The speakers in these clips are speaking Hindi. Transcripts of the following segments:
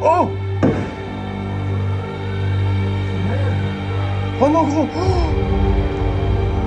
Oh! Oh no!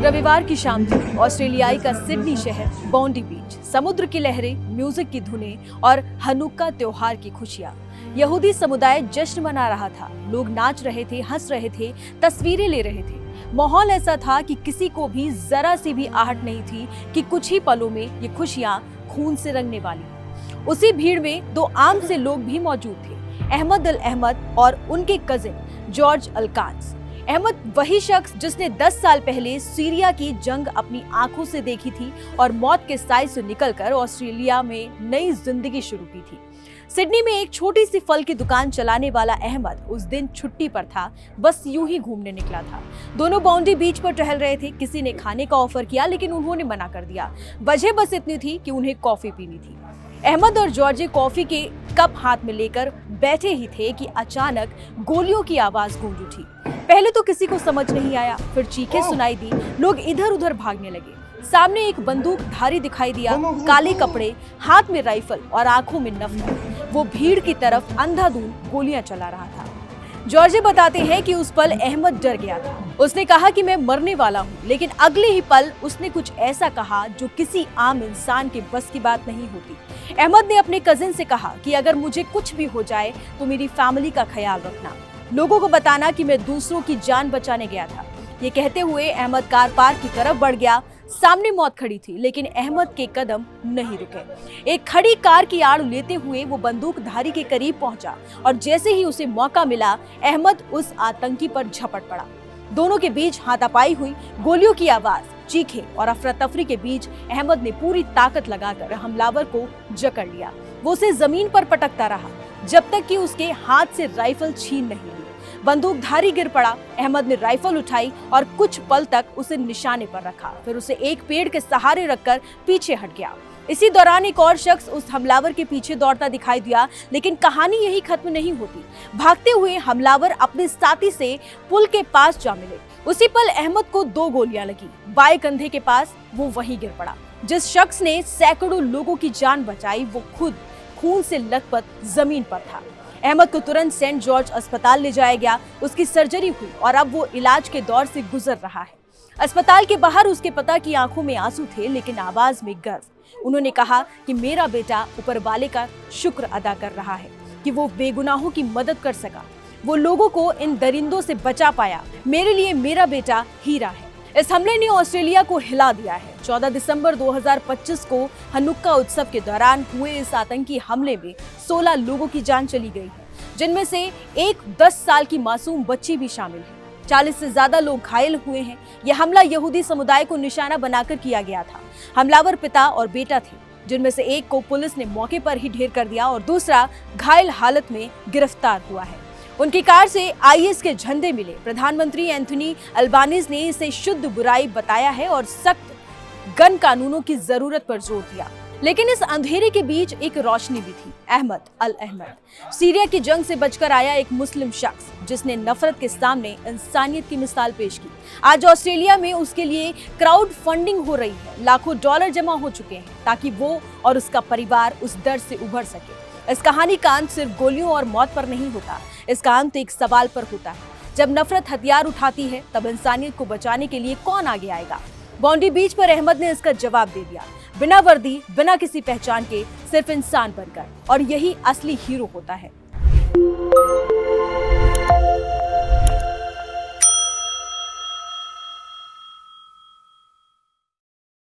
रविवार की शाम थी। ऑस्ट्रेलियाई का सिडनी शहर, बॉन्डी बीच, समुद्र की लहरें, म्यूजिक की धुनें और हनुक्का त्योहार की खुशियां। यहूदी समुदाय जश्न मना रहा था। लोग नाच रहे थे, हंस रहे थे, तस्वीरें ले रहे थे। माहौल ऐसा था कि किसी को भी जरा सी भी आहट नहीं थी कि कुछ ही पलों में ये खुशियां खून से रंगने वाली। उसी भीड़ में दो आम से लोग भी मौजूद थे, अहमद अल अहमद और उनके कजिन जॉर्ज अल कांस। अहमद वही शख्स जिसने 10 साल पहले सीरिया की जंग अपनी आंखों से देखी थी और मौत के साए से निकलकर ऑस्ट्रेलिया में नई जिंदगी शुरू की थी। सिडनी में एक छोटी सी फल की दुकान चलाने वाला अहमद उस दिन छुट्टी पर था, बस यूं ही घूमने निकला था। दोनों बाउंड्री बीच पर टहल रहे थे। किसी ने खाने का ऑफर किया लेकिन उन्होंने मना कर दिया। वजह बस इतनी थी कि उन्हें कॉफी पीनी थी। अहमद और जॉर्ज कॉफी के कप हाथ में लेकर बैठे ही थे कि अचानक गोलियों की आवाज गूंज उठी। पहले तो किसी को समझ नहीं आया, फिर चीखें सुनाई दी, लोग इधर उधर भागने लगे। सामने एक बंदूकधारी दिखाई दिया, काले कपड़े, हाथ में राइफल और आंखों में नफरत। वो भीड़ की तरफ अंधाधुंध गोलियां चला रहा था। जॉर्ज बताते हैं कि उस पल अहमद डर गया था। उसने कहा कि मैं मरने वाला हूँ, लेकिन अगले ही पल उसने कुछ ऐसा कहा जो किसी आम इंसान के बस की बात नहीं होती। अहमद ने अपने कजिन से कहा कि अगर मुझे कुछ भी हो जाए तो मेरी फैमिली का ख्याल रखना, लोगों को बताना कि मैं दूसरों की जान बचाने गया था। ये कहते हुए अहमद कार पार्क की तरफ बढ़ गया। सामने मौत खड़ी थी लेकिन अहमद के कदम नहीं रुके। एक खड़ी कार की आड़ लेते हुए वो बंदूकधारी के करीब पहुंचा और जैसे ही उसे मौका मिला अहमद उस आतंकी पर झपट पड़ा। दोनों के बीच हाथापाई हुई, गोलियों की आवाज, चीखे और अफरा तफरी के बीच अहमद ने पूरी ताकत लगाकर हमलावर को जकड़ लिया। वो उसे जमीन पर पटकता रहा जब तक कि उसके हाथ से राइफल छीन नहीं ली। बंदूकधारी गिर पड़ा। अहमद ने राइफल उठाई और कुछ पल तक उसे निशाने पर रखा, फिर उसे एक पेड़ के सहारे रखकर पीछे हट गया। इसी दौरान एक और शख्स उस हमलावर के पीछे दौड़ता दिखाई दिया, लेकिन कहानी यही खत्म नहीं होती। भागते हुए हमलावर अपने साथी से पुल के पास जा मिले। उसी पल अहमद को 2 गोलियां लगी। बाएं कंधे के पास वो वहीं गिर पड़ा। जिस शख्स ने सैकड़ों लोगों की जान बचाई वो खुद खून से लथपथ जमीन पर था। अहमद को तुरंत सेंट जॉर्ज अस्पताल ले जाया गया। उसकी सर्जरी हुई और अब वो इलाज के दौर से गुजर रहा है। अस्पताल के बाहर उसके पिता की आंखों में आंसू थे लेकिन आवाज में गर्व। उन्होंने कहा कि मेरा बेटा ऊपर वाले का शुक्र अदा कर रहा है कि वो बेगुनाहों की मदद कर सका, वो लोगों को इन दरिंदों से बचा पाया। मेरे लिए मेरा बेटा हीरा है। इस हमले ने ऑस्ट्रेलिया को हिला दिया है। 14 दिसंबर 2025 को हनुक्का उत्सव के दौरान हुए इस आतंकी हमले में 16 लोगों की जान चली गई है, जिनमें से एक 10 साल की मासूम बच्ची भी शामिल है। 40 से ज्यादा लोग घायल हुए हैं। यह हमला यहूदी समुदाय को निशाना बनाकर किया गया था। हमलावर पिता और बेटा थे, जिनमें से एक को पुलिस ने मौके पर ही ढेर कर दिया और दूसरा घायल हालत में गिरफ्तार हुआ है। उनकी कार से आईएस के झंडे मिले। प्रधानमंत्री एंथनी अल्बानीज ने इसे शुद्ध बुराई बताया है और सख्त गन कानूनों की जरूरत पर जोर दिया। लेकिन इस अंधेरे के बीच एक रोशनी भी थी। अहमद अल अहमद, सीरिया की जंग से बचकर आया एक मुस्लिम शख्स जिसने नफरत के सामने इंसानियत की मिसाल पेश की। आज ऑस्ट्रेलिया में उसके लिए क्राउड फंडिंग हो रही है। लाखों डॉलर जमा हो चुके हैं ताकि वो और उसका परिवार उस दर्द से उभर सके। इस कहानी का अंत सिर्फ गोलियों और मौत पर नहीं होता, इसका अंत एक सवाल पर होता है। जब नफरत हथियार उठाती है तब इंसानियत को बचाने के लिए कौन आगे आएगा? बॉन्डी बीच पर अहमद ने इसका जवाब दे दिया, बिना वर्दी, बिना किसी पहचान के, सिर्फ इंसान बनकर। और यही असली हीरो होता है।